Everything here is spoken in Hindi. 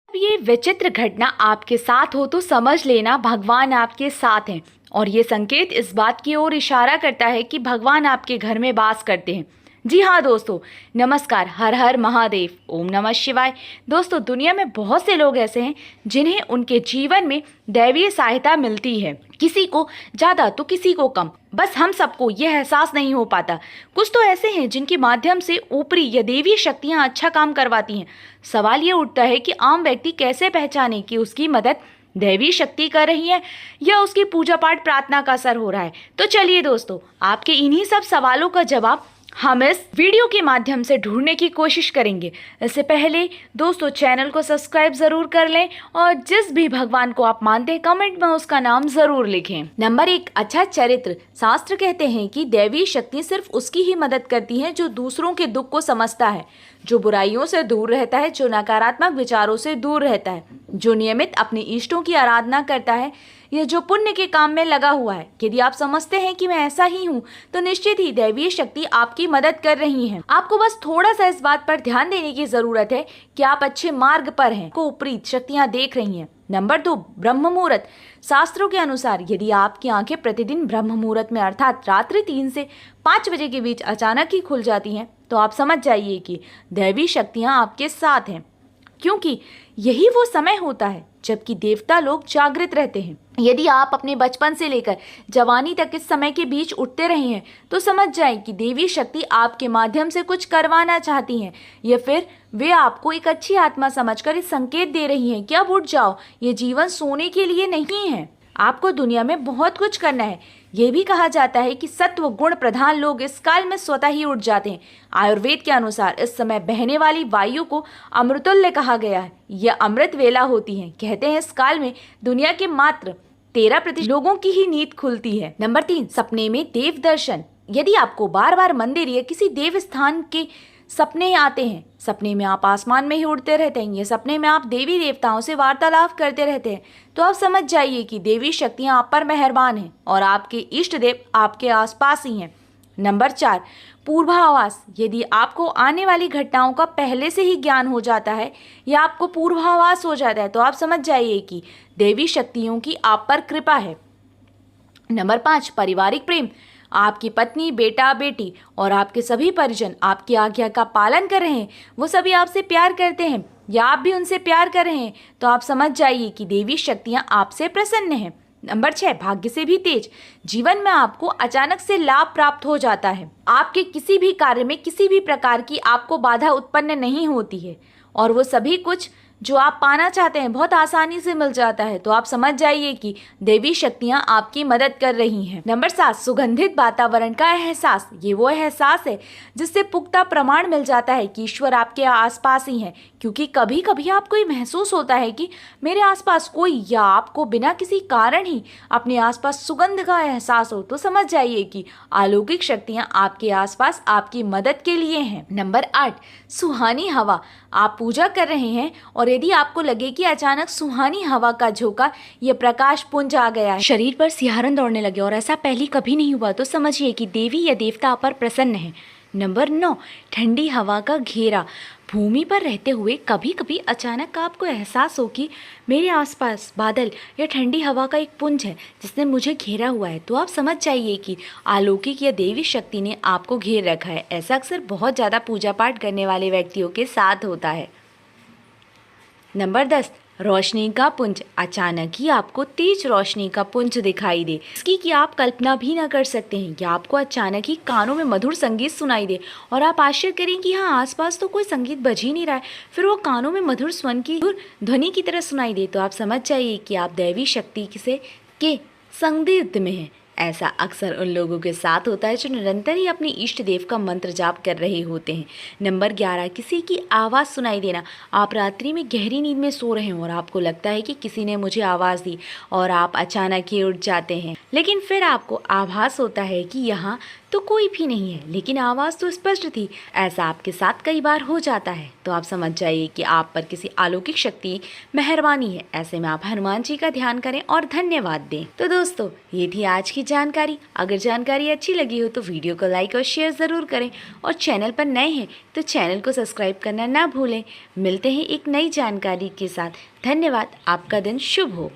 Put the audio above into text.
अब ये विचित्र घटना आपके साथ हो तो समझ लेना भगवान आपके साथ हैं और ये संकेत इस बात की ओर इशारा करता है कि भगवान आपके घर में वास करते हैं। जी हाँ दोस्तों, नमस्कार, हर हर महादेव, ओम नमः शिवाय। दोस्तों, दुनिया में बहुत से लोग ऐसे हैं जिन्हें उनके जीवन में दैवीय सहायता मिलती है, किसी को ज़्यादा तो किसी को कम, बस हम सबको यह एहसास नहीं हो पाता। कुछ तो ऐसे हैं जिनके माध्यम से ऊपरी या देवीय शक्तियाँ अच्छा काम करवाती हैं। सवाल ये उठता है कि आम व्यक्ति कैसे पहचाने कि उसकी मदद दैवी शक्ति कर रही है या उसकी पूजा पाठ प्रार्थना का असर हो रहा है। तो चलिए दोस्तों, आपके इन्हीं सब सवालों का जवाब हम इस वीडियो के माध्यम से ढूंढने की कोशिश करेंगे। इससे पहले दोस्तों, चैनल को सब्सक्राइब जरूर कर लें और जिस भी भगवान को आप मानते हैं कमेंट में उसका नाम जरूर लिखें। नंबर 1, अच्छा चरित्र। शास्त्र कहते हैं कि दैवी शक्ति सिर्फ उसकी ही मदद करती है जो दूसरों के दुख को समझता है, जो बुराइयों से दूर रहता है, जो नकारात्मक विचारों से दूर रहता है, जो नियमित अपने इष्टों की आराधना करता है या जो पुण्य के काम में लगा हुआ है। यदि आप समझते हैं कि मैं ऐसा ही हूँ तो निश्चित ही दैवीय शक्ति आपकी मदद कर रही है। आपको बस थोड़ा सा इस बात पर ध्यान देने की जरूरत है कि आप अच्छे मार्ग पर हैं, को ऊपरी शक्तियाँ देख रही हैं। नंबर 2, ब्रह्म मुहूर्त। शास्त्रों के अनुसार यदि आपकी आंखें प्रतिदिन ब्रह्म मुहूर्त में अर्थात रात्रि 3 से 5 बजे के बीच अचानक ही खुल जाती हैं तो आप समझ जाइए कि दैवी शक्तियाँ आपके साथ हैं, क्योंकि यही वो समय होता है जबकि देवता लोग जागृत रहते हैं। यदि आप अपने बचपन से लेकर जवानी तक इस समय के बीच उठते रहे हैं तो समझ जाएं कि देवी शक्ति आपके माध्यम से कुछ करवाना चाहती हैं या फिर वे आपको एक अच्छी आत्मा समझकर इस संकेत दे रही हैं कि अब उठ जाओ, ये जीवन सोने के लिए नहीं है, आपको दुनिया में बहुत कुछ करना है। ये भी कहा जाता है कि सत्व गुण प्रधान लोग इस काल में स्वतः ही उठ जाते हैं। आयुर्वेद के अनुसार इस समय बहने वाली वायु को अमृतुल्य कहा गया है। यह अमृत वेला होती है। कहते हैं इस काल में दुनिया के मात्र 13% लोगों की ही नींद खुलती है। नंबर 3, सपने में देव दर्शन। यदि आपको बार बार मंदिर या किसी देव स्थान के सपने आते हैं, सपने में आप आसमान में ही उड़ते रहते हैं, ये सपने में आप देवी देवताओं से वार्तालाप करते रहते हैं, तो आप समझ जाइए कि देवी शक्तियां आप पर मेहरबान हैं और आपके इष्ट देव आपके आसपास ही हैं। नंबर 4, पूर्वाभास। यदि आपको आने वाली घटनाओं का पहले से ही ज्ञान हो जाता है या आपको पूर्वाभास हो जाता है तो आप समझ जाइए कि देवी शक्तियों की आप पर कृपा है। नंबर 5, पारिवारिक प्रेम। आपकी पत्नी, बेटा, बेटी और आपके सभी परिजन आपकी आज्ञा का पालन कर रहे हैं, वो सभी आपसे प्यार करते हैं या आप भी उनसे प्यार कर रहे हैं तो आप समझ जाइए कि देवी शक्तियां आपसे प्रसन्न हैं। नंबर 6, भाग्य से भी तेज। जीवन में आपको अचानक से लाभ प्राप्त हो जाता है। आपके किसी भी कार्य में किसी भी प्रकार की आपको बाधा उत्पन्न नहीं होती है और वो सभी कुछ जो आप पाना चाहते हैं बहुत आसानी से मिल जाता है, तो आप समझ जाइए कि देवी शक्तियां आपकी मदद कर रही हैं। नंबर 7, सुगंधित वातावरण का एहसास। ये वो एहसास है जिससे पुख्ता प्रमाण मिल जाता है कि ईश्वर आपके आसपास ही है, क्योंकि कभी कभी आपको ये महसूस होता है कि मेरे आसपास कोई, या आपको बिना किसी कारण ही अपने आसपास सुगंध का एहसास हो, तो समझ जाइए कि अलौकिक शक्तियां आपके आसपास आपकी मदद के लिए हैं। नंबर 8, सुहानी हवा। आप पूजा कर रहे हैं और यदि आपको लगे कि अचानक सुहानी हवा का झोंका या प्रकाश पुंज आ गया है, शरीर पर सिहरन दौड़ने लगे और ऐसा पहले कभी नहीं हुआ, तो समझिए कि देवी या देवता आप पर प्रसन्न है। नंबर 9, ठंडी हवा का घेरा। भूमि पर रहते हुए कभी कभी अचानक आपको एहसास हो कि मेरे आसपास बादल या ठंडी हवा का एक पुंज है जिसने मुझे घेरा हुआ है, तो आप समझ जाइए कि अलौकिक या देवी शक्ति ने आपको घेर रखा है। ऐसा अक्सर बहुत ज़्यादा पूजा पाठ करने वाले व्यक्तियों के साथ होता है। नंबर 10, रोशनी का पुंज। अचानक ही आपको तेज रोशनी का पुंज दिखाई दे, इसकी कि आप कल्पना भी न कर सकते हैं, या आपको अचानक ही कानों में मधुर संगीत सुनाई दे और आप आश्चर्य करें कि हाँ, आसपास तो कोई संगीत बज ही नहीं रहा है, फिर वो कानों में मधुर स्वन की ध्वनि की तरह सुनाई दे, तो आप समझ जाइए कि आप दैवी शक्ति से के संदिग्ध में हैं। ऐसा अक्सर उन लोगों के साथ होता है जो निरंतर ही अपने इष्ट देव का मंत्र जाप कर रहे होते हैं। नंबर 11, किसी की आवाज़ सुनाई देना। आप रात्रि में गहरी नींद में सो रहे हैं और आपको लगता है कि किसी ने मुझे आवाज़ दी और आप अचानक ही उठ जाते हैं, लेकिन फिर आपको आभास होता है कि यहाँ तो कोई भी नहीं है, लेकिन आवाज़ तो स्पष्ट थी। ऐसा आपके साथ कई बार हो जाता है, तो आप समझ जाइए कि आप पर किसी अलौकिक शक्ति मेहरबानी है। ऐसे में आप हनुमान जी का ध्यान करें और धन्यवाद दें। तो दोस्तों, ये थी आज की जानकारी। अगर जानकारी अच्छी लगी हो तो वीडियो को लाइक और शेयर ज़रूर करें और चैनल पर नए हैं तो चैनल को सब्सक्राइब करना ना भूलें। मिलते हैं एक नई जानकारी के साथ। धन्यवाद। आपका दिन शुभ हो।